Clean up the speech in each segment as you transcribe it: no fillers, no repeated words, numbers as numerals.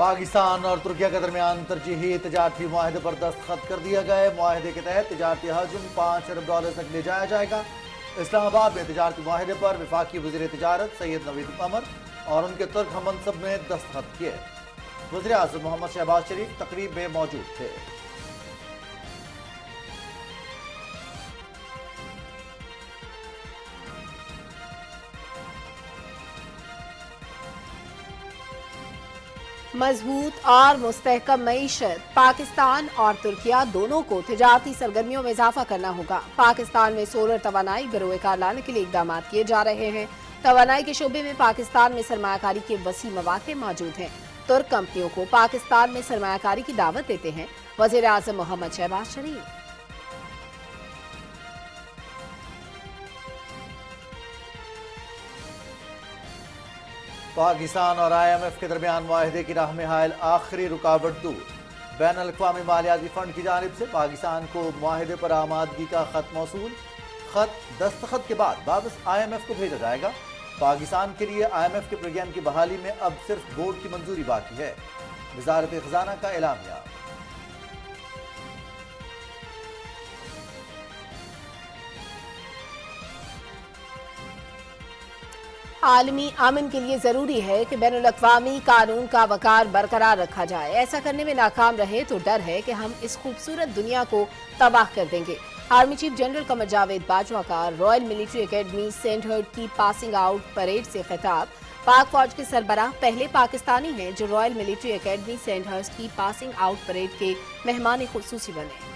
پاکستان اور ترکیہ کے درمیان ترجیحی تجارتی معاہدے پر دستخط کر دیا گئے۔ معاہدے کے تحت تجارتی حجم $5 ارب تک لے جایا جائے گا۔ اسلام آباد میں تجارتی معاہدے پر وفاقی وزیر تجارت سید نوید قمر اور ان کے ترک ہم منصب نے دستخط کیے۔ وزیر اعظم محمد شہباز شریف تقریب میں موجود تھے۔ مضبوط اور مستحکم معیشت۔ پاکستان اور ترکیہ دونوں کو تجارتی سرگرمیوں میں اضافہ کرنا ہوگا۔ پاکستان میں سولر توانائی بروئے کار لانے کے لیے اقدامات کیے جا رہے ہیں۔ توانائی کے شعبے میں پاکستان میں سرمایہ کاری کے وسیع مواقع موجود ہیں۔ ترک کمپنیوں کو پاکستان میں سرمایہ کاری کی دعوت دیتے ہیں وزیر اعظم محمد شہباز شریف۔ پاکستان اور IMF کے درمیان معاہدے کی راہ میں حائل آخری رکاوٹ دور۔ بین الاقوامی مالیاتی فنڈ کی جانب سے پاکستان کو معاہدے پر آمادگی کا خط موصول۔ خط دستخط کے بعد واپس IMF کو بھیجا جائے گا۔ پاکستان کے لیے IMF کے پروگرام کی بحالی میں اب صرف بورڈ کی منظوری باقی ہے۔ وزارت خزانہ کا اعلامیہ۔ عالمی امن کے لیے ضروری ہے کہ بین الاقوامی قانون کا وقار برقرار رکھا جائے۔ ایسا کرنے میں ناکام رہے تو ڈر ہے کہ ہم اس خوبصورت دنیا کو تباہ کر دیں گے۔ Army chief general Qamar Javed Bajwa کا royal military academy Sandhurst کی پاسنگ آؤٹ پریڈ سے خطاب۔ پاک فوج کے سربراہ پہلے پاکستانی ہیں جو royal military academy Sandhurst کی پاسنگ آؤٹ پریڈ کے مہمان خصوصی بنے۔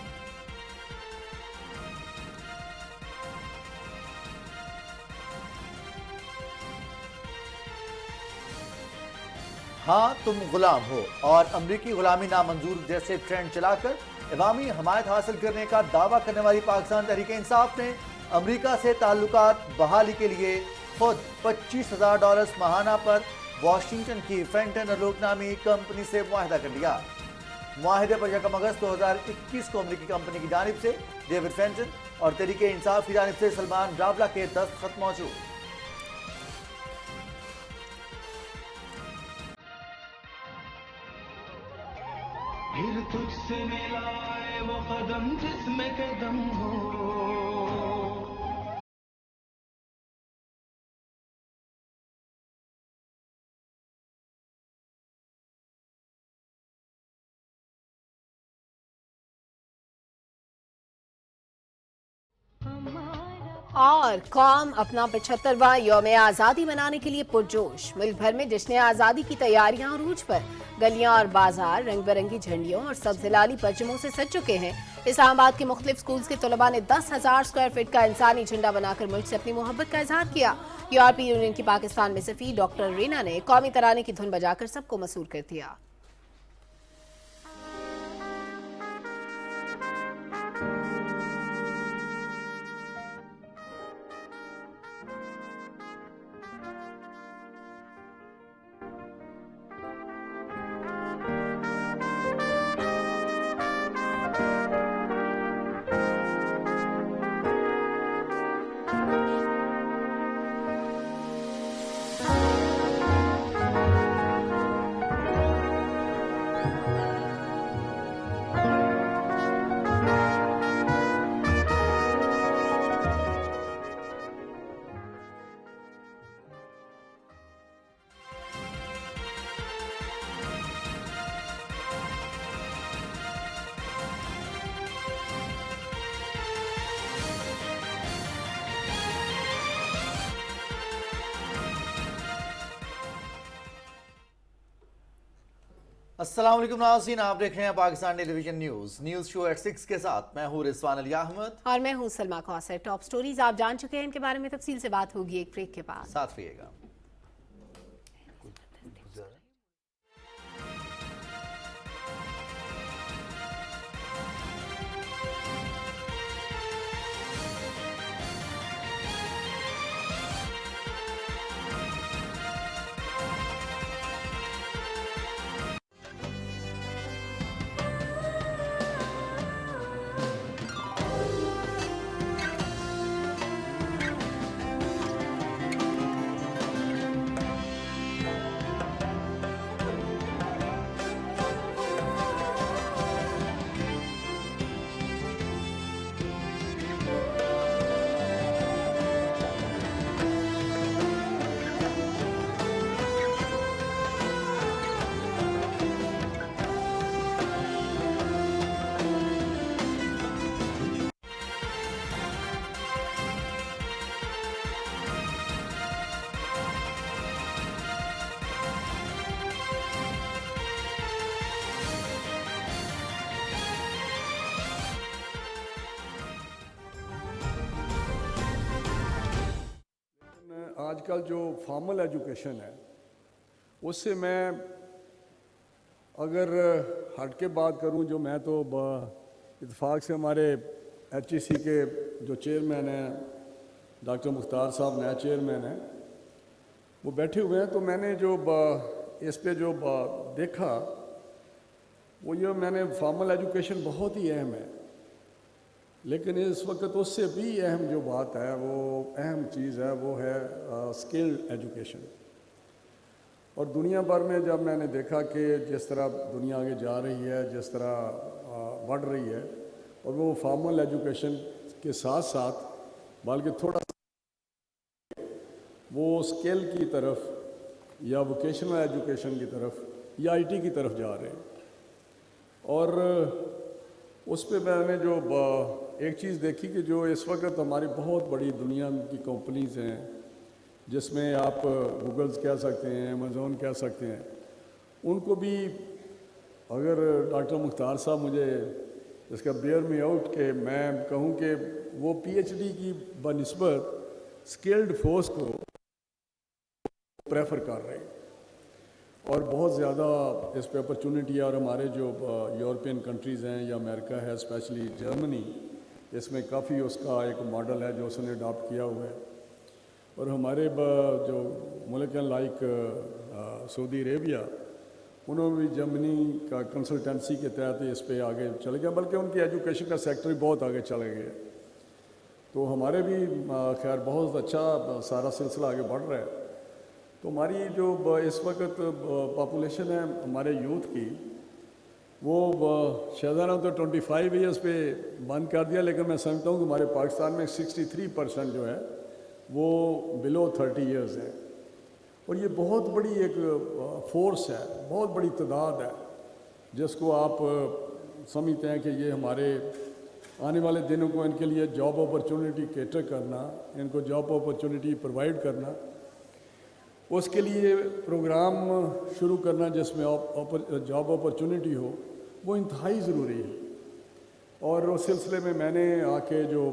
ہاں تم غلام ہو اور امریکی غلامی نامنظور جیسے ٹرینڈ چلا کر عوامی حمایت حاصل کرنے کا دعویٰ کرنے والی پاکستان تحریک انصاف نے امریکہ سے تعلقات بحالی کے لیے خود $25,000 ماہانہ پر واشنگٹن کی فینٹن الوک نامی کمپنی سے معاہدہ کر لیا۔ معاہدے پر 1 اگست 2021 کو امریکی کمپنی کی جانب سے ڈیوڈ فینٹن اور تحریک انصاف کی جانب سے سلمان راولا کے دستخط موجود۔ پھر تجھ سے ملائے وہ قدم جس میں قدم ہو۔ اور قوم اپنا 75واں یوم آزادی منانے کے لیے پرجوش۔ ملک بھر میں جشن آزادی کی تیاریاں عروج پر۔ گلیاں اور بازار رنگ برنگی جھنڈیوں اور سبز ہلالی پرچموں سے سج چکے ہیں۔ اسلام آباد کے مختلف سکولز کے طلباء نے 10,000 اسکوائر فٹ کا انسانی جھنڈا بنا کر ملک سے اپنی محبت کا اظہار کیا۔ یورپی یونین کی پاکستان میں سفیر ڈاکٹر رینا نے قومی ترانے کی دھن بجا کر سب کو مسرور کر دیا۔ السلام علیکم ناظرین، آپ دیکھ رہے ہیں پاکستان ٹیلی ویژن نیوز شو ایٹ 6 کے ساتھ میں ہوں رضوان علی احمد اور میں ہوں سلما کوثر۔ ٹاپ سٹوریز آپ جان چکے ہیں، ان کے بارے میں تفصیل سے بات ہوگی ایک بریک کے بعد۔ ساتھ رہیے گا۔ آج کل جو فارمل ایجوکیشن ہے اس سے میں اگر ہٹ کے بات کروں، جو میں تو اتفاق سے ہمارے ایچ ای سی کے جو چیئرمین ہیں ڈاکٹر مختار صاحب نئے چیئرمین ہیں، وہ بیٹھے ہوئے ہیں، تو میں نے جو اس پہ جو دیکھا وہ یہ میں نے فارمل ایجوکیشن بہت ہی اہم ہے، لیکن اس وقت اس سے بھی اہم جو بات ہے، وہ اہم چیز ہے، وہ ہے اسکلڈ ایجوکیشن۔ اور دنیا بھر میں جب میں نے دیکھا کہ جس طرح دنیا آگے جا رہی ہے، جس طرح بڑھ رہی ہے، اور وہ فارمل ایجوکیشن کے ساتھ ساتھ بلکہ تھوڑا وہ اسکل کی طرف یا ووکیشنل ایجوکیشن کی طرف یا آئی ٹی کی طرف جا رہے ہیں۔ اور اس پہ میں نے جو ایک چیز دیکھی کہ جو اس وقت ہماری بہت بڑی دنیا کی کمپنیز ہیں، جس میں آپ گوگلز کہہ سکتے ہیں، امیزون کہہ سکتے ہیں، ان کو بھی اگر ڈاکٹر مختار صاحب مجھے اس کا بیئر می آؤٹ کہ میں کہوں کہ وہ پی ایچ ڈی کی بنسبت اسکلڈ فورس کو پریفر کر رہے ہیں، اور بہت زیادہ اس پہ اپرچونٹی ہے۔ اور ہمارے جو یورپین کنٹریز ہیں یا امریکہ ہے، اسپیشلی جرمنی، اس میں کافی اس کا ایک ماڈل ہے جو اس نے اڈاپٹ کیا ہوا ہے۔ اور ہمارے جو ملک ہیں لائک سعودی عربیہ، انہوں نے بھی جرمنی کا کنسلٹنسی کے تحت اس پہ آگے چلے گئے، بلکہ ان کی ایجوکیشن کا سیکٹر بھی بہت آگے چلے گئے۔ تو ہمارے بھی خیر بہت اچھا سارا سلسلہ آگے بڑھ رہا ہے۔ تو ہماری جو اس وقت پاپولیشن ہے ہمارے یوتھ کی، وہ شاہجہاں تو 25 ایئرس پہ بند کر دیا، لیکن میں سمجھتا ہوں کہ ہمارے پاکستان میں 63% جو ہے وہ بلو 30 ایئرز ہیں، اور یہ بہت بڑی ایک فورس ہے، بہت بڑی تعداد ہے، جس کو آپ سمجھتے ہیں کہ یہ ہمارے آنے والے دنوں کو ان کے لیے جاب اپرچونٹی کیٹر کرنا، ان کو جاب اپرچونٹی پرووائڈ کرنا، اس کے لیے پروگرام شروع کرنا جس میں جاب اپرچونٹی ہو، وہ انتہائی ضروری ہے۔ اور اس سلسلے میں نے آ کے جو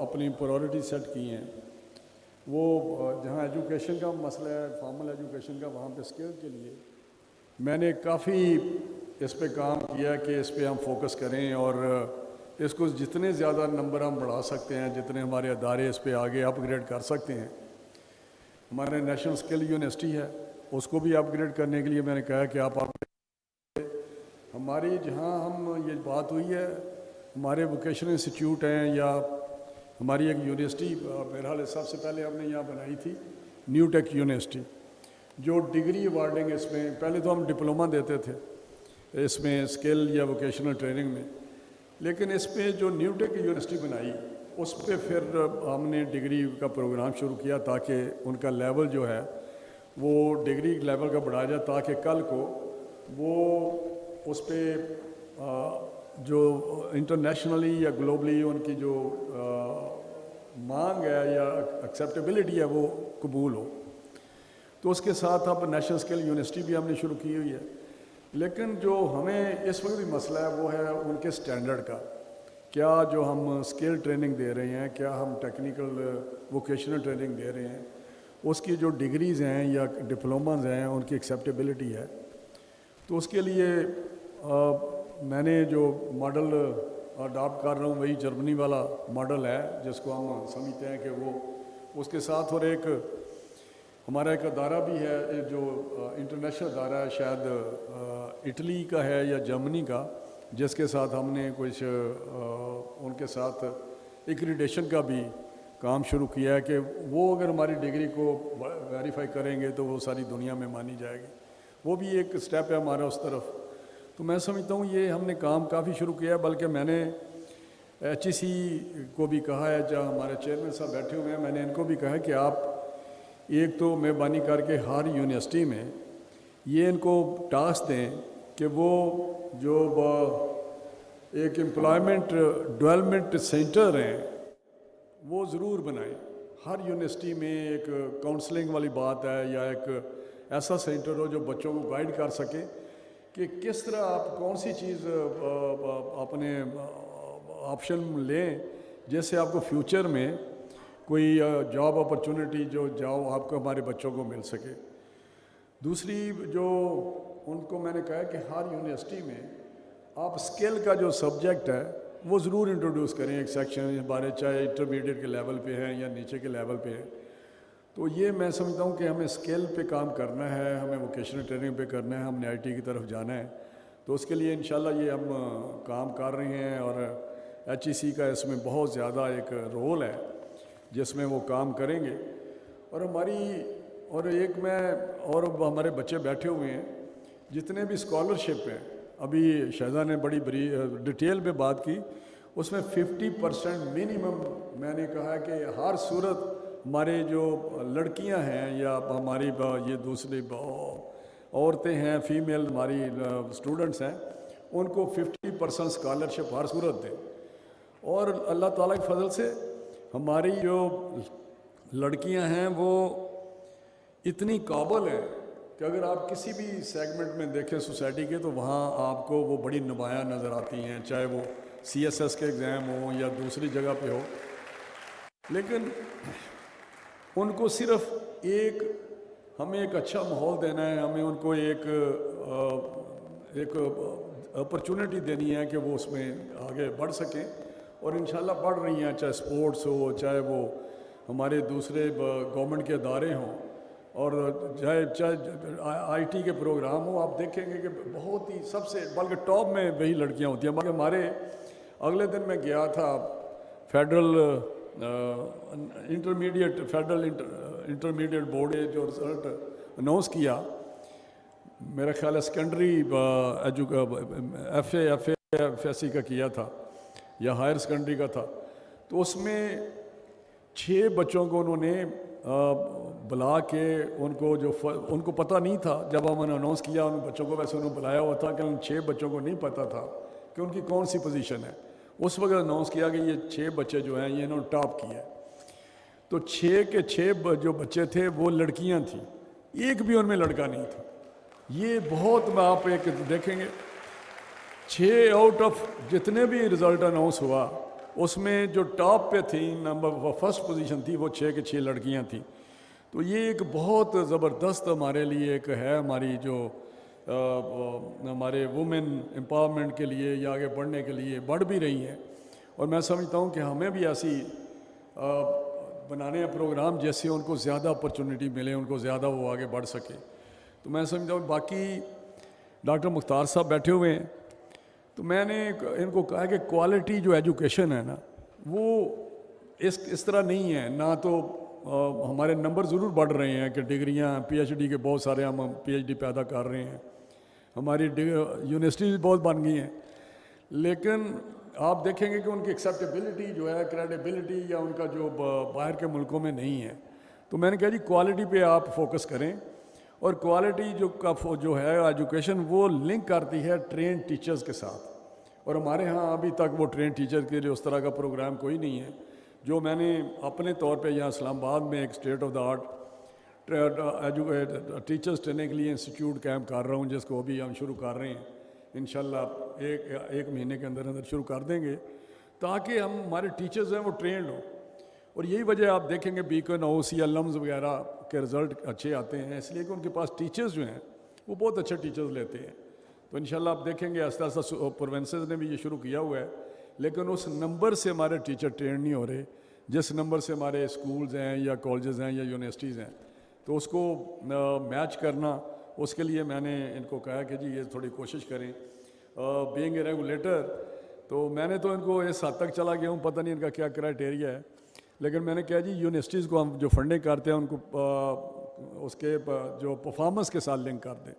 اپنی پرائورٹی سیٹ کی ہیں، وہ جہاں ایجوکیشن کا مسئلہ ہے، فارمل ایجوکیشن کا، وہاں پہ اسکل کے لیے میں نے کافی اس پہ کام کیا کہ اس پہ ہم فوکس کریں، اور اس کو جتنے زیادہ نمبر ہم بڑھا سکتے ہیں، جتنے ہمارے ادارے اس پہ آگے اپ گریڈ کر سکتے ہیں۔ ہمارے نیشنل اسکل یونیورسٹی ہے، اس کو بھی اپ گریڈ کرنے کے لیے میں نے کہا کہ آپ ہماری جہاں ہم یہ بات ہوئی ہے، ہمارے ووکیشنل انسٹیٹیوٹ ہیں یا ہماری ایک یونیورسٹی بہرحال سب سے پہلے ہم نے یہاں بنائی تھی نیو ٹیک یونیورسٹی، جو ڈگری ایوارڈنگ اس میں پہلے تو ہم ڈپلومہ دیتے تھے اس میں اسکل یا ووکیشنل ٹریننگ میں، لیکن اس پہ جو نیو ٹیک یونیورسٹی بنائی اس پہ پھر ہم نے ڈگری کا پروگرام شروع کیا تاکہ ان کا لیول جو ہے وہ ڈگری لیول کا بڑھایا جائے، تاکہ کل کو وہ اس پہ جو انٹرنیشنلی یا گلوبلی ان کی جو مانگ ہے یا ایکسیپٹیبلٹی ہے وہ قبول ہو۔ تو اس کے ساتھ اب نیشنل اسکل یونیورسٹی بھی ہم نے شروع کی ہوئی ہے، لیکن جو ہمیں اس وقت بھی مسئلہ ہے وہ ہے ان کے سٹینڈرڈ کا، کیا جو ہم اسکل ٹریننگ دے رہے ہیں، کیا ہم ٹیکنیکل ووکیشنل ٹریننگ دے رہے ہیں، اس کی جو ڈگریز ہیں یا ڈپلوماز ہیں ان کی ایکسیپٹیبلٹی ہے۔ تو اس کے لیے میں نے جو ماڈل اڈاپٹ کر رہا ہوں وہی جرمنی والا ماڈل ہے، جس کو ہم سمجھتے ہیں کہ وہ اس کے ساتھ، اور ایک ہمارا ایک ادارہ بھی ہے جو انٹرنیشنل ادارہ ہے، شاید اٹلی کا ہے یا جرمنی کا، جس کے ساتھ ہم نے کچھ ان کے ساتھ ایکریڈیشن کا بھی کام شروع کیا ہے کہ وہ اگر ہماری ڈگری کو ویریفائی کریں گے تو وہ ساری دنیا میں مانی جائے گی۔ وہ بھی ایک سٹیپ ہے ہمارا اس طرف۔ تو میں سمجھتا ہوں یہ ہم نے کام کافی شروع کیا ہے، بلکہ میں نے ایچ ای سی کو بھی کہا ہے، جہاں ہمارے چیئرمین صاحب بیٹھے ہوئے ہیں، میں نے ان کو بھی کہا ہے کہ آپ ایک تو مہربانی کر کے ہر یونیورسٹی میں یہ ان کو ٹاسک دیں کہ وہ جو ایک امپلائمنٹ ڈیولپمنٹ سینٹر ہیں وہ ضرور بنائیں۔ ہر یونیورسٹی میں ایک کاؤنسلنگ والی بات ہے یا ایک ایسا سینٹر ہو جو بچوں کو گائیڈ کر سکے کہ کس طرح آپ کون سی چیز اپنے آپشن لیں جس سے آپ کو فیوچر میں کوئی جاب اپرچونٹی جو جاؤ آپ کو ہمارے بچوں کو مل سکے. دوسری جو ان کو میں نے کہا کہ ہر یونیورسٹی میں آپ اسکل کا جو سبجیکٹ ہے وہ ضرور انٹروڈیوس کریں, ایک سیکشن ہمارے چاہے انٹرمیڈیٹ کے لیول پہ ہیں یا نیچے کے لیول پہ ہیں. تو یہ میں سمجھتا ہوں کہ ہمیں اسکل پہ کام کرنا ہے, ہمیں ووکیشنل ٹریننگ پہ کرنا ہے, ہم نے IT کی طرف جانا ہے. تو اس کے لیے انشاءاللہ یہ ہم کام کر رہے ہیں اور HEC کا اس میں بہت زیادہ ایک رول ہے جس میں وہ کام کریں گے. اور ایک میں اور ہمارے بچے بیٹھے ہوئے ہیں جتنے بھی اسکالرشپ ہیں, ابھی شہزاد نے بڑی ڈیٹیل میں بات کی, اس میں 50% منیمم میں نے کہا کہ ہر صورت ہمارے جو لڑکیاں ہیں یا ہماری یہ دوسری عورتیں ہیں, فیمیل ہماری اسٹوڈنٹس ہیں, ان کو 50% اسکالرشپ ہر صورت دیں. اور اللہ تعالیٰ کے فضل سے ہماری جو لڑکیاں ہیں وہ اتنی قابل ہیں کہ اگر آپ کسی بھی سیگمنٹ میں دیکھیں سوسائٹی کے تو وہاں آپ کو وہ بڑی نمایاں نظر آتی ہیں, چاہے وہ CSS کے ایگزام ہوں یا دوسری جگہ پہ ہو. لیکن ان کو صرف ہمیں ایک اچھا ماحول دینا ہے, ہمیں ان کو ایک اپرچونٹی دینی ہے کہ وہ اس میں آگے بڑھ سکیں, اور انشاءاللہ بڑھ رہی ہیں, چاہے سپورٹس ہو, چاہے وہ ہمارے دوسرے گورنمنٹ کے ادارے ہوں, اور چاہے IT کے پروگرام ہوں. آپ دیکھیں گے کہ بہت ہی سب سے بلکہ ٹاپ میں وہی لڑکیاں ہوتی ہیں. بلکہ ہمارے اگلے دن میں گیا تھا فیڈرل انٹرمیڈیٹ بورڈ نے جو رزلٹ اناؤنس کیا, میرا خیال ہے سیکنڈری FSC کا کیا تھا یا ہائر سیکنڈری کا تھا. تو اس میں 6 بچوں کو انہوں نے بلا کے ان کو پتہ نہیں تھا جب ہم نے اناؤنس کیا, ان بچوں کو ویسے انہوں نے بلایا ہوا تھا کہ ان 6 بچوں کو نہیں پتہ تھا کہ ان کی کون سی پوزیشن ہے. اس وقت اناؤنس کیا کہ یہ 6 بچے جو ہیں یہ انہوں نے ٹاپ کیا ہے. تو 6 کے 6 جو بچے تھے وہ لڑکیاں تھیں, ایک بھی ان میں لڑکا نہیں تھا. یہ بہت آپ ایک دیکھیں گے 6 آؤٹ آف جتنے بھی رزلٹ اناؤنس ہوا اس میں جو ٹاپ پہ تھیں, نمبر فرسٹ پوزیشن تھی, وہ 6 کے 6 لڑکیاں تھیں. تو یہ ایک بہت زبردست ہمارے لیے ایک ہے, ہماری جو ہمارے وومن امپاورمنٹ کے لیے یا آگے بڑھنے کے لیے بڑھ بھی رہی ہیں. اور میں سمجھتا ہوں کہ ہمیں بھی ایسی بنانے ہیں پروگرام جیسے ان کو زیادہ اپرچونٹی ملے, ان کو زیادہ وہ آگے بڑھ سکے. تو میں سمجھتا ہوں باقی ڈاکٹر مختار صاحب بیٹھے ہوئے ہیں, تو میں نے ان کو کہا کہ کوالٹی جو ایجوکیشن ہے نا وہ اس طرح نہیں ہے. نہ تو ہمارے نمبر ضرور بڑھ رہے ہیں کہ ڈگریاں PhD کے بہت سارے ہم PhD پیدا کر رہے ہیں, ہماری یونیورسٹی بھی بہت بن گئی ہیں, لیکن آپ دیکھیں گے کہ ان کی ایکسیپٹیبلٹی جو ہے, کریڈیبلٹی یا ان کا جو باہر کے ملکوں میں نہیں ہے. تو میں نے کہا جی کوالٹی پہ آپ فوکس کریں, اور کوالٹی جو ہے ایجوکیشن وہ لنک کرتی ہے ٹرین ٹیچرز کے ساتھ. اور ہمارے ہاں ابھی تک وہ ٹرین ٹیچر کے لیے اس طرح کا پروگرام کوئی نہیں ہے. جو میں نے اپنے طور پہ یہاں اسلام آباد میں ایک state of the art teachers training کے لیے انسٹیٹیوٹ کیمپ کر رہا ہوں, جس کو ابھی ہم شروع کر رہے ہیں. انشاءاللہ ایک مہینے کے اندر شروع کر دیں گے تاکہ ہمارے ٹیچرز ہیں وہ ٹرینڈ ہوں. اور یہی وجہ آپ دیکھیں گے بیکن اوسی لمز وغیرہ کے رزلٹ اچھے آتے ہیں, اس لیے کہ ان کے پاس ٹیچرز جو ہیں وہ بہت اچھے ٹیچرز لیتے ہیں. تو انشاءاللہ آپ دیکھیں گے آہستہ آہستہ پروونسز نے بھی یہ شروع کیا ہوا ہے, لیکن اس نمبر سے ہمارے ٹیچر ٹرین نہیں ہو رہے جس نمبر سے ہمارے اسکولز ہیں یا کالجز ہیں یا یونیورسٹیز ہیں. تو اس کو میچ کرنا, اس کے لیے میں نے ان کو کہا کہ جی یہ تھوڑی کوشش کریں. بینگ اے ریگولیٹر تو میں نے تو ان کو اس حد تک چلا گیا ہوں, پتہ نہیں ان کا کیا کرائٹیریا ہے, لیکن میں نے کہا جی یونیورسٹیز کو ہم جو فنڈنگ کرتے ہیں ان کو اس کے جو پرفارمنس کے ساتھ لنک کر دیں,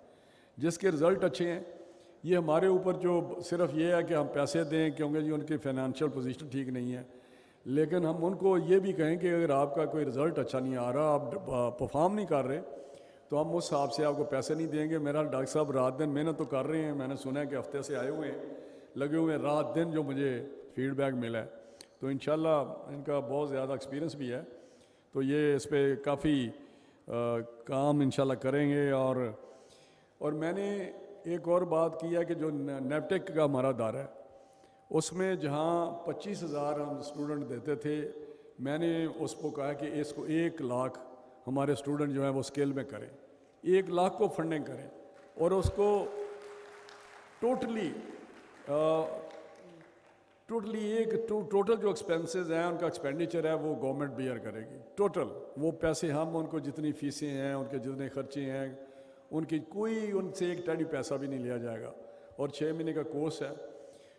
جس کے رزلٹ اچھے ہیں. یہ ہمارے اوپر جو صرف یہ ہے کہ ہم پیسے دیں کیونکہ جی ان کی فائنینشیل پوزیشن ٹھیک نہیں ہے, لیکن ہم ان کو یہ بھی کہیں کہ اگر آپ کا کوئی رزلٹ اچھا نہیں آ رہا, آپ پرفارم نہیں کر رہے, تو ہم اس حساب سے آپ کو پیسے نہیں دیں گے. میرا ڈاکٹر صاحب رات دن محنت تو کر رہے ہیں, میں نے سنا ہے کہ ہفتے سے آئے ہوئے ہیں, لگے ہوئے ہیں رات دن, جو مجھے فیڈ بیک ملا ہے. تو انشاءاللہ ان کا بہت زیادہ ایکسپیرینس بھی ہے, تو یہ اس پہ کافی کام انشاءاللہ کریں گے. اور میں نے ایک اور بات کی ہے کہ جو نیپٹیک کا ہمارا ادارہ ہے اس میں جہاں 25,000 ہم اسٹوڈنٹ دیتے تھے میں نے اس کو کہا کہ اس کو 1 لاکھ ہمارے اسٹوڈنٹ جو ہیں وہ اسکل میں کریں, 1 لاکھ کو فنڈنگ کریں, اور اس کو ٹوٹلی ٹوٹل جو ایکسپینسز ہیں ان کا ایکسپینڈیچر ہے وہ گورنمنٹ بیئر کرے گی. ٹوٹل وہ پیسے ہم ان کو جتنی فیسیں ہیں, ان کے جتنے خرچے ہیں, ان کی کوئی ان سے 1 ٹینی پیسہ بھی نہیں لیا جائے گا, اور 6 مہینے کا کورس ہے.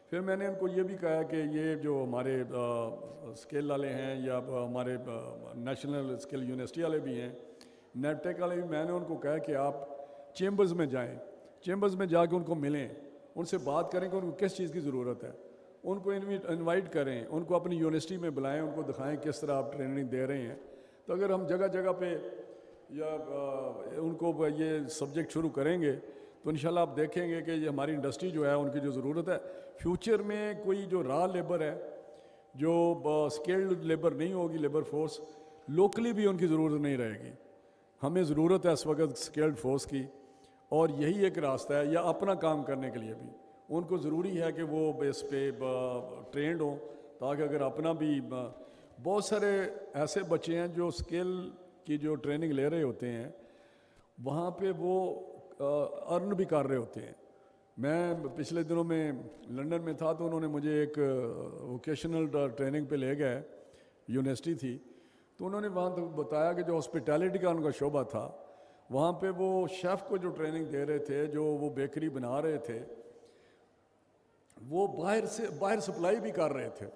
پھر میں نے ان کو یہ بھی کہا کہ یہ جو ہمارے اسکل والے ہیں یا ہمارے نیشنل اسکل یونیورسٹی والے بھی ہیں, نیب ٹیک والے بھی, میں نے ان کو کہا کہ آپ چیمبرز میں جائیں, چیمبرز میں جا کے ان کو ملیں, ان سے بات کریں کہ ان کو کس چیز کی ضرورت ہے, ان کو انوائٹ کریں, ان کو اپنی یونیورسٹی میں بلائیں, ان کو دکھائیں کس طرح آپ ٹریننگ دے رہے ہیں. تو اگر ہم جگہ جگہ پہ یا ان کو یہ سبجیکٹ شروع کریں گے تو انشاءاللہ آپ دیکھیں گے کہ یہ ہماری انڈسٹری جو ہے ان کی جو ضرورت ہے فیوچر میں, کوئی جو را لیبر ہے جو اسکلڈ لیبر نہیں ہوگی, لیبر فورس لوکلی بھی ان کی ضرورت نہیں رہے گی. ہمیں ضرورت ہے اس وقت اسکلڈ فورس کی, اور یہی ایک راستہ ہے, یا اپنا کام کرنے کے لیے بھی ان کو ضروری ہے کہ وہ اس پہ ٹرینڈ ہوں, تاکہ اگر اپنا بھی بہت سارے ایسے بچے ہیں جو اسکل کی جو ٹریننگ لے رہے ہوتے ہیں وہاں پہ وہ ارن بھی کر رہے ہوتے ہیں. میں پچھلے دنوں میں لنڈن میں تھا تو انہوں نے مجھے ایک ووکیشنل ٹریننگ پہ لے گئے, یونیورسٹی تھی, تو انہوں نے وہاں تو بتایا کہ جو ہاسپٹیلٹی کا ان کا شعبہ تھا وہاں پہ وہ شیف کو جو ٹریننگ دے رہے تھے, جو وہ بیکری بنا رہے تھے, وہ باہر سپلائی بھی کر رہے تھے.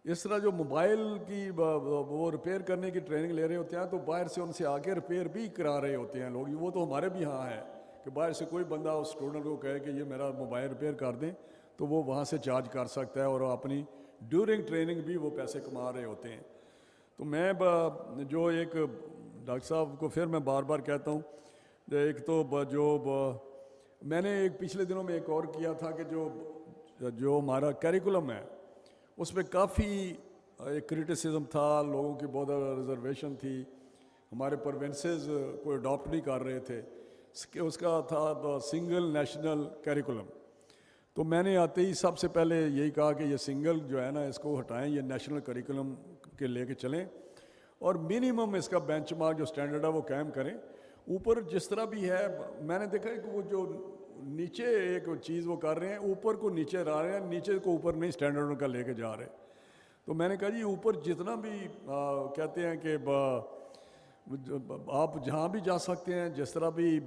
اس طرح جو موبائل کی وہ ریپیئر کرنے کی ٹریننگ لے رہے ہوتے ہیں تو باہر سے ان سے آ کے ریپیئر بھی کرا رہے ہوتے ہیں لوگ. وہ تو ہمارے بھی ہاں ہے کہ باہر سے کوئی بندہ اس اسٹوڈنٹ کو کہے کہ یہ میرا موبائل ریپیئر کر دیں تو وہ وہاں سے چارج کر سکتا ہے, اور اپنی ڈیورنگ ٹریننگ بھی وہ پیسے کما رہے ہوتے ہیں. تو میں جو ایک ڈاکٹر صاحب کو پھر میں بار بار کہتا ہوں, ایک تو جو میں نے ایک پچھلے دنوں میں ایک اور کیا تھا کہ جو ہمارا کیریکولم ہے اس پہ کافی ایک کرٹیسزم تھا, لوگوں کی بہت ریزرویشن تھی, ہمارے پروونسز کو اڈاپٹ نہیں کر رہے تھے. اس کا تھا سنگل نیشنل کیریکولم. تو میں نے آتے ہی سب سے پہلے یہی کہا کہ یہ سنگل جو ہے نا اس کو ہٹائیں, یہ نیشنل کیریکولم کے لے کے چلیں, اور منیمم اس کا بینچ مارک جو سٹینڈرڈ ہے وہ قائم کریں. اوپر جس طرح بھی ہے میں نے دیکھا کہ وہ جو نیچے ایک چیز وہ کر رہے ہیں, اوپر کو نیچے لا رہے ہیں, نیچے کو اوپر نہیں سٹینڈرڈ کا لے کے جا رہے. تو میں نے کہا جی اوپر جتنا بھی کہتے ہیں کہ آپ جہاں بھی جا سکتے ہیں, جس طرح بھی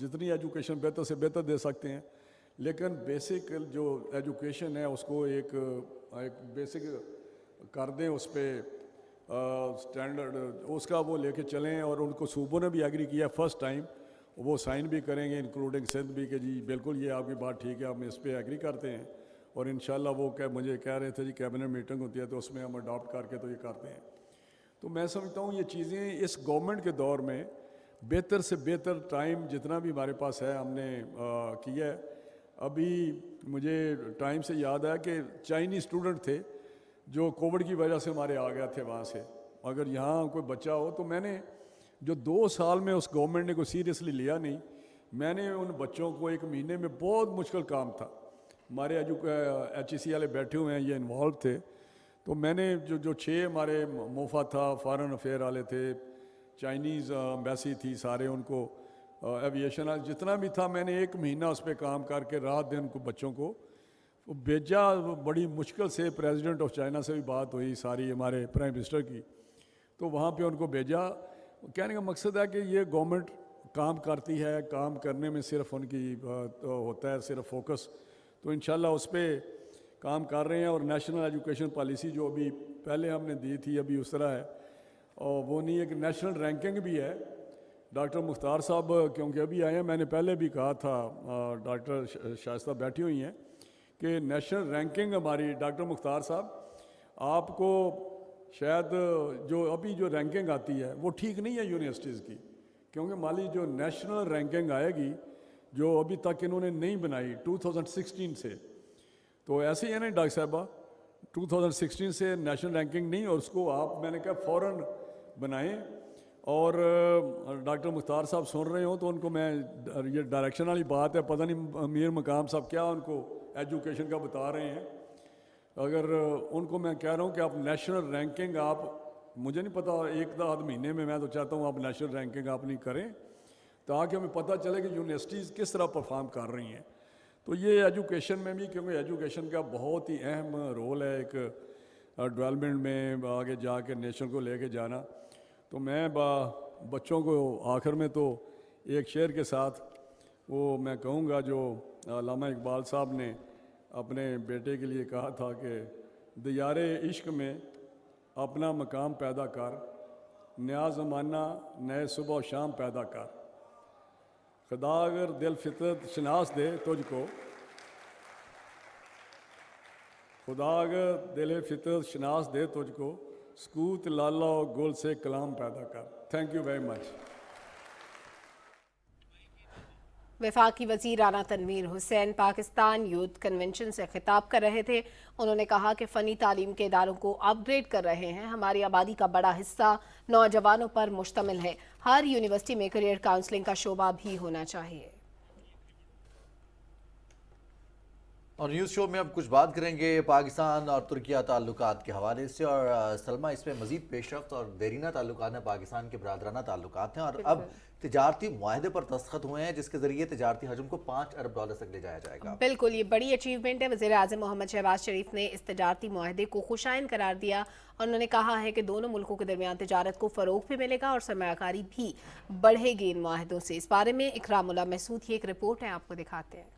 جتنی ایجوکیشن بہتر سے بہتر دے سکتے ہیں, لیکن بیسک جو ایجوکیشن ہے اس کو ایک بیسک کر دیں, اس پہ سٹینڈرڈ اس کا وہ لے کے چلیں. اور ان کو صوبوں نے بھی ایگری کیا فرسٹ ٹائم, وہ سائن بھی کریں گے انکلوڈنگ سندھ بھی کہ جی بالکل یہ آپ کی بات ٹھیک ہے, ہم اس پہ ایگری کرتے ہیں. اور انشاءاللہ وہ مجھے کہہ رہے تھے جی کیبنٹ میٹنگ ہوتی ہے تو اس میں ہم اڈاپٹ کر کے تو یہ کرتے ہیں. تو میں سمجھتا ہوں یہ چیزیں اس گورنمنٹ کے دور میں بہتر سے بہتر ٹائم جتنا بھی ہمارے پاس ہے ہم نے کیا ہے. ابھی مجھے ٹائم سے یاد آیا کہ چائنیز اسٹوڈنٹ تھے جو کووڈ کی وجہ سے ہمارے آ گیا تھے وہاں سے. اگر یہاں کوئی بچہ ہو تو میں نے جو 2 سال میں اس گورنمنٹ نے کوئی سیریسلی لیا نہیں, میں نے ان بچوں کو 1 مہینے میں بہت مشکل کام تھا, ہمارے ایچ ای سی والے بیٹھے ہوئے ہیں یہ انوالو تھے, تو میں نے جو 6 ہمارے موفا تھا, فارن افیئر والے تھے, چائنیز ایمبیسی تھی, سارے ان کو ایویشن جتنا بھی تھا, میں نے 1 مہینہ اس پہ کام کر کے رات دن کو بچوں کو بھیجا. بڑی مشکل سے پریزیڈنٹ آف چائنا سے بھی بات ہوئی ساری ہمارے پرائم منسٹر کی, تو وہاں پہ ان کو بھیجا. کہنے کا مقصد ہے کہ یہ گورنمنٹ کام کرتی ہے, کام کرنے میں صرف ان کی ہوتا ہے صرف فوکس. تو انشاءاللہ اس پہ کام کر رہے ہیں. اور نیشنل ایجوکیشن پالیسی جو ابھی پہلے ہم نے دی تھی ابھی اس طرح ہے, اور وہ نہیں, ایک نیشنل رینکنگ بھی ہے. ڈاکٹر مختار صاحب کیونکہ ابھی آئے ہیں, میں نے پہلے بھی کہا تھا, ڈاکٹر شائستہ بیٹھی ہوئی ہیں, کہ نیشنل رینکنگ ہماری ڈاکٹر مختار صاحب آپ کو شاید جو ابھی جو رینکنگ آتی ہے وہ ٹھیک نہیں ہے یونیورسٹیز کی, کیونکہ مالی جو نیشنل رینکنگ آئے گی جو ابھی تک انہوں نے نہیں بنائی 2016 سے, تو ایسے ہی ہے نا ڈاکٹر صاحبہ 2016 سے نیشنل رینکنگ نہیں, اور اس کو آپ میں نے کہا فوراً بنائیں. اور ڈاکٹر مختار صاحب سن رہے ہوں تو ان کو میں یہ ڈائریکشن والی بات ہے, پتہ نہیں امیر مقام صاحب کیا ان کو ایجوکیشن کا بتا رہے ہیں, اگر ان کو میں کہہ رہا ہوں کہ آپ نیشنل رینکنگ آپ مجھے نہیں پتا ایک آدھ مہینے میں تو چاہتا ہوں آپ نیشنل رینکنگ آپ نہیں کریں تاکہ ہمیں پتہ چلے کہ یونیورسٹیز کس طرح پرفارم کر رہی ہیں. تو یہ ایجوکیشن میں بھی کیونکہ ایجوکیشن کا بہت ہی اہم رول ہے ایک ڈیولپمنٹ میں آگے جا کے نیشن کو لے کے جانا. تو میں بچوں کو آخر میں تو ایک شعر کے ساتھ وہ میں کہوں گا جو علامہ اقبال صاحب نے اپنے بیٹے کے لیے کہا تھا کہ دیار عشق میں اپنا مقام پیدا کر نیا زمانہ نئے صبح و شام پیدا کر خدا اگر دل فطرت شناس دے تجھ کو خدا اگر دل فطرت شناس دے تجھ کو سکوت لالا و گل سے کلام پیدا کر. Thank you very much. وفاقی وزیر رانا تنویر حسین پاکستان یوتھ کنونشن سے خطاب کر رہے تھے. انہوں نے کہا کہ فنی تعلیم کے اداروں کو اپ گریڈ کر رہے ہیں. ہماری آبادی کا بڑا حصہ نوجوانوں پر مشتمل ہے. ہر یونیورسٹی میں کیریئر کاؤنسلنگ کا شعبہ بھی ہونا چاہیے. اور نیوز شو میں اب کچھ بات کریں گے پاکستان اور ترکیہ تعلقات کے حوالے سے. اور سلمہ اس میں مزید پیش رفت اور دیرینہ تعلقات ہیں. پاکستان کے برادرانہ تعلقات ہیں اور اب تجارتی معاہدے پر دستخط ہوئے ہیں جس کے ذریعے تجارتی حجم کو $5 ارب تک لے جایا جائے گا. بالکل، یہ بڑی اچیومنٹ ہے. وزیر اعظم محمد شہباز شریف نے اس تجارتی معاہدے کو خوشائن قرار دیا اور انہوں نے کہا ہے کہ دونوں ملکوں کے درمیان تجارت کو فروغ بھی ملے گا اور سرمایہ کاری بھی بڑھے گی ان معاہدوں سے. اس بارے میں اکرام اللہ محسود کی ایک رپورٹ ہے، آپ کو دکھاتے ہیں.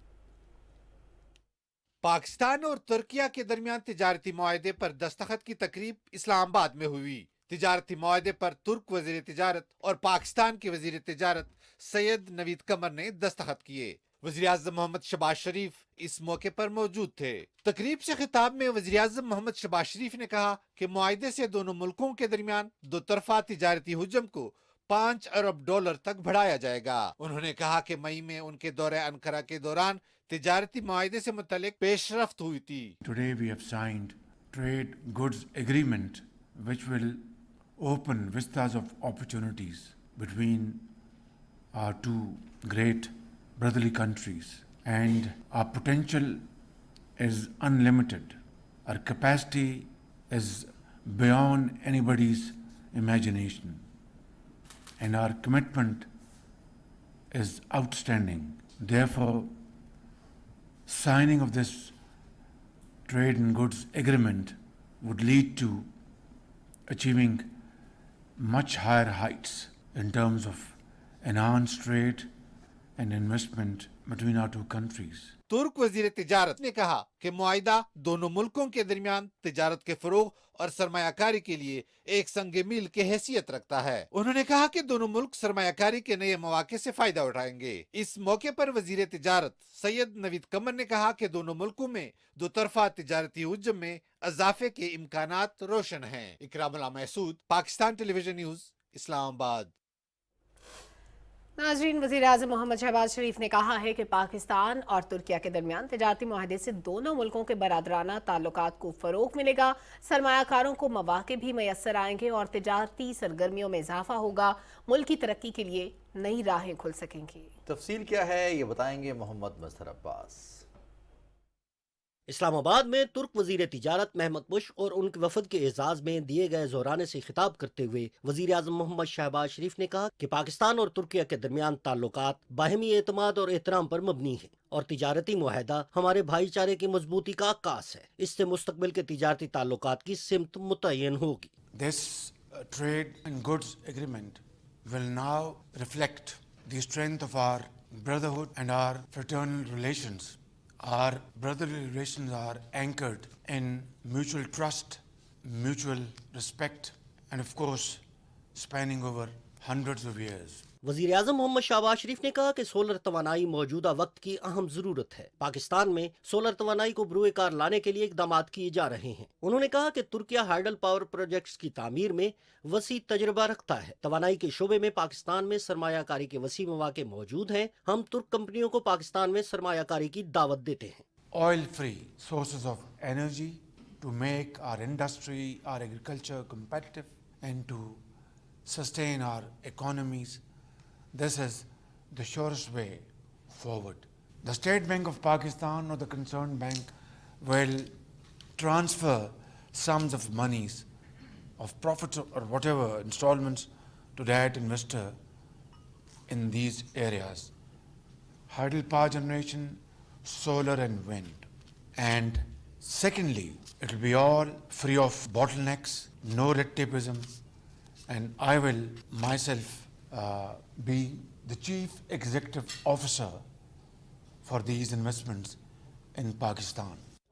پاکستان اور ترکیہ کے درمیان تجارتی معاہدے پر دستخط کی تقریب اسلام آباد میں ہوئی. تجارتی معاہدے پر ترک وزیر تجارت اور پاکستان کے وزیر تجارت سید نوید قمر نے دستخط کیے. وزیر اعظم محمد شہباز شریف اس موقع پر موجود تھے. تقریب سے خطاب میں وزیر اعظم محمد شہباز شریف نے کہا کہ معاہدے سے دونوں ملکوں کے درمیان دو طرفہ تجارتی حجم کو $5 ارب تک بڑھایا جائے گا. انہوں نے کہا کہ مئی میں ان کے دورہ انقرہ کے دوران تجارتی معاہدے سے متعلق پیش رفت ہوئی تھی. Today we have signed trade goods agreement which will open vistas of opportunities between our two great brotherly countries, and our potential is unlimited. Our capacity is beyond anybody's imagination, and our commitment is outstanding. Therefore, signing of this trade and goods agreement would lead to achieving much higher heights in terms of enhanced trade and investment between our two countries. ترک وزیر تجارت نے کہا کہ معاہدہ دونوں ملکوں کے درمیان تجارت کے فروغ اور سرمایہ کاری کے لیے ایک سنگ میل کی حیثیت رکھتا ہے. انہوں نے کہا کہ دونوں ملک سرمایہ کاری کے نئے مواقع سے فائدہ اٹھائیں گے. اس موقع پر وزیر تجارت سید نوید قمر نے کہا کہ دونوں ملکوں میں دو طرفہ تجارتی حجم میں اضافے کے امکانات روشن ہیں. اکرام اللہ محسود، پاکستان ٹیلی ویژن نیوز، اسلام آباد. ناظرین، وزیر اعظم محمد شہباز شریف نے کہا ہے کہ پاکستان اور ترکیہ کے درمیان تجارتی معاہدے سے دونوں ملکوں کے برادرانہ تعلقات کو فروغ ملے گا. سرمایہ کاروں کو مواقع بھی میسر آئیں گے اور تجارتی سرگرمیوں میں اضافہ ہوگا. ملک کی ترقی کے لیے نئی راہیں کھل سکیں گی. تفصیل کیا ہے یہ بتائیں گے محمد مظہر عباس. اسلام آباد میں ترک وزیر تجارت محمد بش اور ان کے وفد کے اعزاز میں دیے گئے زورانے سے خطاب کرتے ہوئے وزیر اعظم محمد شہباز شریف نے کہا کہ پاکستان اور ترکیہ کے درمیان تعلقات باہمی اعتماد اور احترام پر مبنی ہیں اور تجارتی معاہدہ ہمارے بھائی چارے کی مضبوطی کا عکاس ہے. اس سے مستقبل کے تجارتی تعلقات کی سمت متعین ہوگی. This trade and goods agreement will now reflect the strength of our brotherhood and our fraternal relations. Our brotherly relations are anchored in mutual trust, mutual respect, and of course, spanning over hundreds of years. وزیر اعظم محمد شہباز شریف نے کہا کہ solar توانائی موجودہ وقت کی اہم ضرورت ہے. پاکستان میں سولر توانائی کو بروئے کار لانے کے لیے اقدامات کیے جا رہے ہیں. انہوں نے کہا کہ ترکیہ ہائیڈل پاور پروجیکٹس کی تعمیر میں وسیع تجربہ رکھتا ہے. توانائی کے شعبے میں پاکستان میں سرمایہ کاری کے وسیع مواقع موجود ہیں. ہم ترک کمپنیوں کو پاکستان میں سرمایہ کاری کی دعوت دیتے ہیں. Oil-free sources of energy to make our industry, our agriculture competitive and to sustain our economies. This is the surest way forward. The State Bank of Pakistan or the concerned bank will transfer sums of monies, of profits or whatever, installments to that investor in these areas. Hydropower generation, solar and wind. And secondly, it will be all free of bottlenecks, no red tapeism, and I will myself be the chief executive officer for these investments in Pakistan.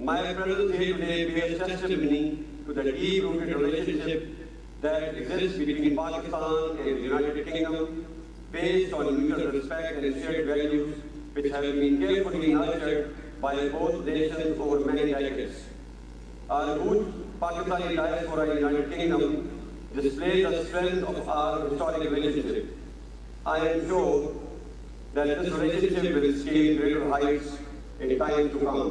My presence here today bears testimony to the deep-rooted relationship that exists between Pakistan and the United Kingdom, based on mutual respect and shared values, which have been carefully nurtured by both nations over many decades. Our good Pakistani diaspora in the United Kingdom displays the strength of our historic relationship. I am sure that this relationship will scale greater heights in time to come.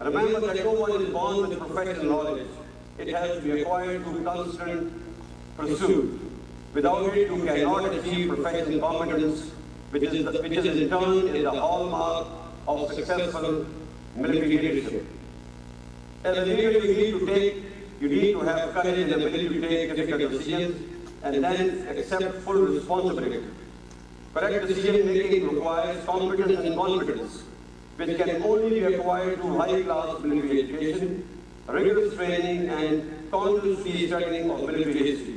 Remember that no one is born with professional knowledge. It has to be acquired through constant pursuit. Without it, you cannot achieve professional competence, which is in turn is the hallmark of successful military leadership. As a leader, you need to have courage and ability to take difficult decisions and then accept full responsibility. Correct decision making requires competence and confidence, which can only be acquired through high-class military education, rigorous training, and continuously studying of military history.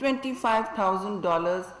$25,000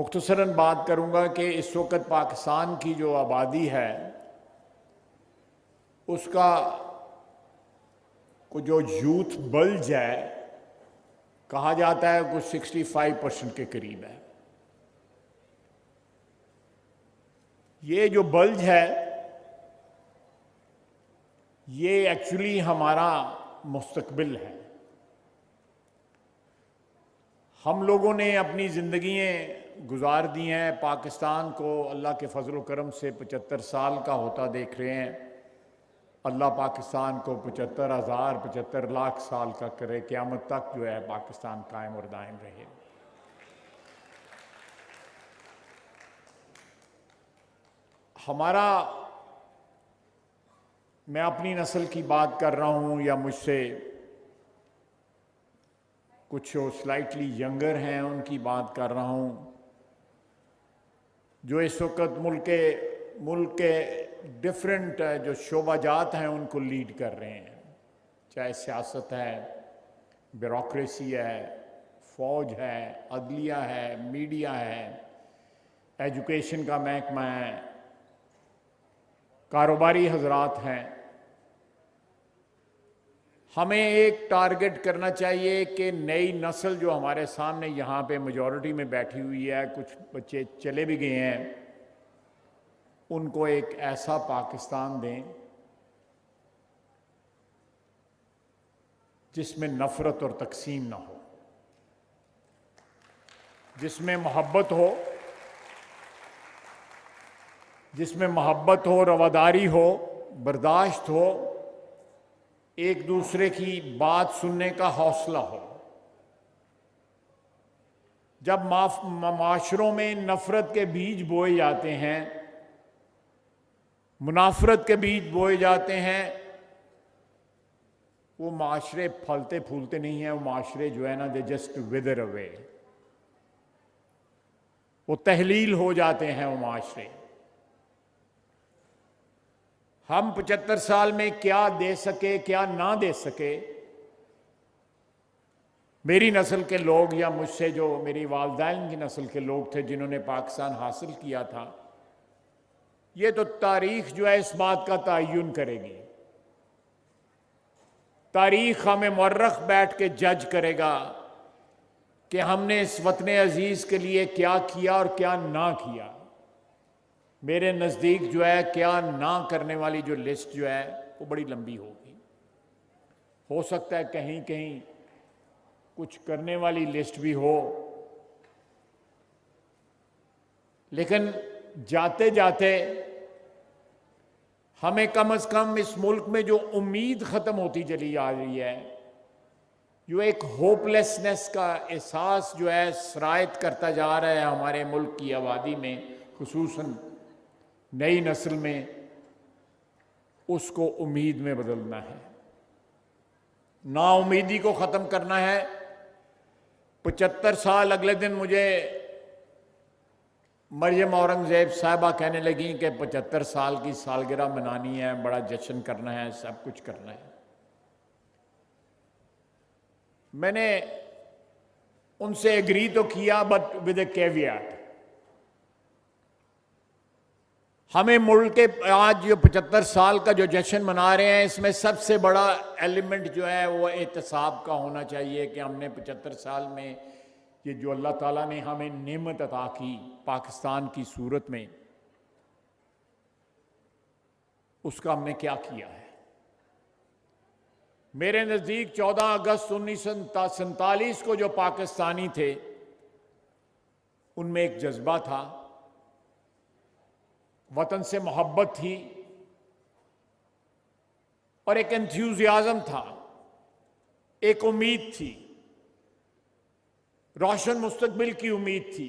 مختصراً بات کروں گا کہ اس وقت پاکستان کی جو آبادی ہے اس کا جو یوتھ بلج ہے کہا جاتا ہے کچھ 65% کے قریب ہے. یہ جو بلج ہے یہ ایکچولی ہمارا مستقبل ہے. ہم لوگوں نے اپنی زندگیاں گزار دی ہیں. پاکستان کو اللہ کے فضل و کرم سے 75 سال کا ہوتا دیکھ رہے ہیں. اللہ پاکستان کو 75 لاکھ سال کا کرے, قیامت تک جو ہے پاکستان قائم اور دائم رہے. ہمارا, میں اپنی نسل کی بات کر رہا ہوں یا مجھ سے کچھ سلائٹلی ینگر ہیں ان کی بات کر رہا ہوں, جو اس وقت ملک کے ڈیفرنٹ جو شعبہ جات ہیں ان کو لیڈ کر رہے ہیں, چاہے سیاست ہے, بیوروکریسی ہے, فوج ہے, عدلیہ ہے, میڈیا ہے, ایجوکیشن کا محکمہ ہے, کاروباری حضرات ہیں. ہمیں ایک ٹارگٹ کرنا چاہیے کہ نئی نسل جو ہمارے سامنے یہاں پہ میجورٹی میں بیٹھی ہوئی ہے, کچھ بچے چلے بھی گئے ہیں, ان کو ایک ایسا پاکستان دیں جس میں نفرت اور تقسیم نہ ہو, جس میں محبت ہو, رواداری ہو, برداشت ہو, ایک دوسرے کی بات سننے کا حوصلہ ہو. جب معاشروں میں نفرت کے بیج بوئے جاتے ہیں, منافرت کے بیج بوئے جاتے ہیں, وہ معاشرے پھلتے پھولتے نہیں ہیں. وہ معاشرے جو ہے نا دے جسٹ wither away, وہ تحلیل ہو جاتے ہیں وہ معاشرے. ہم 75 سال میں کیا دے سکے کیا نہ دے سکے, میری نسل کے لوگ یا مجھ سے جو میری والدین کی نسل کے لوگ تھے جنہوں نے پاکستان حاصل کیا تھا, یہ تو تاریخ جو ہے اس بات کا تعین کرے گی. تاریخ ہمیں مورخ بیٹھ کے جج کرے گا کہ ہم نے اس وطن عزیز کے لیے کیا کیا اور کیا نہ کیا. میرے نزدیک جو ہے کیا نہ کرنے والی جو لسٹ جو ہے وہ بڑی لمبی ہوگی. ہو سکتا ہے کہیں کہیں کچھ کرنے والی لسٹ بھی ہو, لیکن جاتے جاتے ہمیں کم از کم اس ملک میں جو امید ختم ہوتی چلی آ رہی ہے, جو ایک ہوپ لیسنس کا احساس جو ہے سرایت کرتا جا رہا ہے ہمارے ملک کی آبادی میں, خصوصاً نئی نسل میں, اس کو امید میں بدلنا ہے, نا امیدی کو ختم کرنا ہے. 75 سال اگلے دن مجھے مریم اورنگزیب صاحبہ کہنے لگیں کہ 75 سال کی سالگرہ منانی ہے, بڑا جشن کرنا ہے, سب کچھ کرنا ہے. میں نے ان سے ایگری تو کیا, بٹ ود اے کیویٹ. ہمیں ملک کے آج جو 75 سال کا جو جشن منا رہے ہیں, اس میں سب سے بڑا ایلیمنٹ جو ہے وہ احتساب کا ہونا چاہیے کہ ہم نے 75 سال میں یہ جو اللہ تعالیٰ نے ہمیں نعمت عطا کی پاکستان کی صورت میں, اس کا ہم نے کیا کیا ہے. میرے نزدیک 14 اگست 1947 کو جو پاکستانی تھے ان میں ایک جذبہ تھا, وطن سے محبت تھی اور ایک انتھیوزیازم تھا, ایک امید تھی, روشن مستقبل کی امید تھی.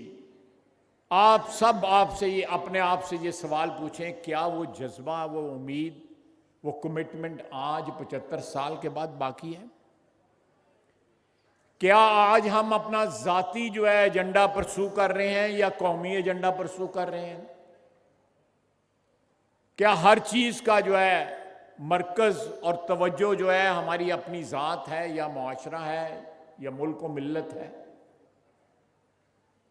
آپ سب اپنے آپ سے یہ سوال پوچھیں, کیا وہ جذبہ, وہ امید, وہ کمٹمنٹ آج 75 سال کے بعد باقی ہے؟ کیا آج ہم اپنا ذاتی جو ہے ایجنڈا پرسو کر رہے ہیں یا قومی ایجنڈا پرسو کر رہے ہیں؟ کیا ہر چیز کا جو ہے مرکز اور توجہ جو ہے ہماری اپنی ذات ہے یا معاشرہ ہے یا ملک و ملت ہے؟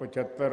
75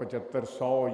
7500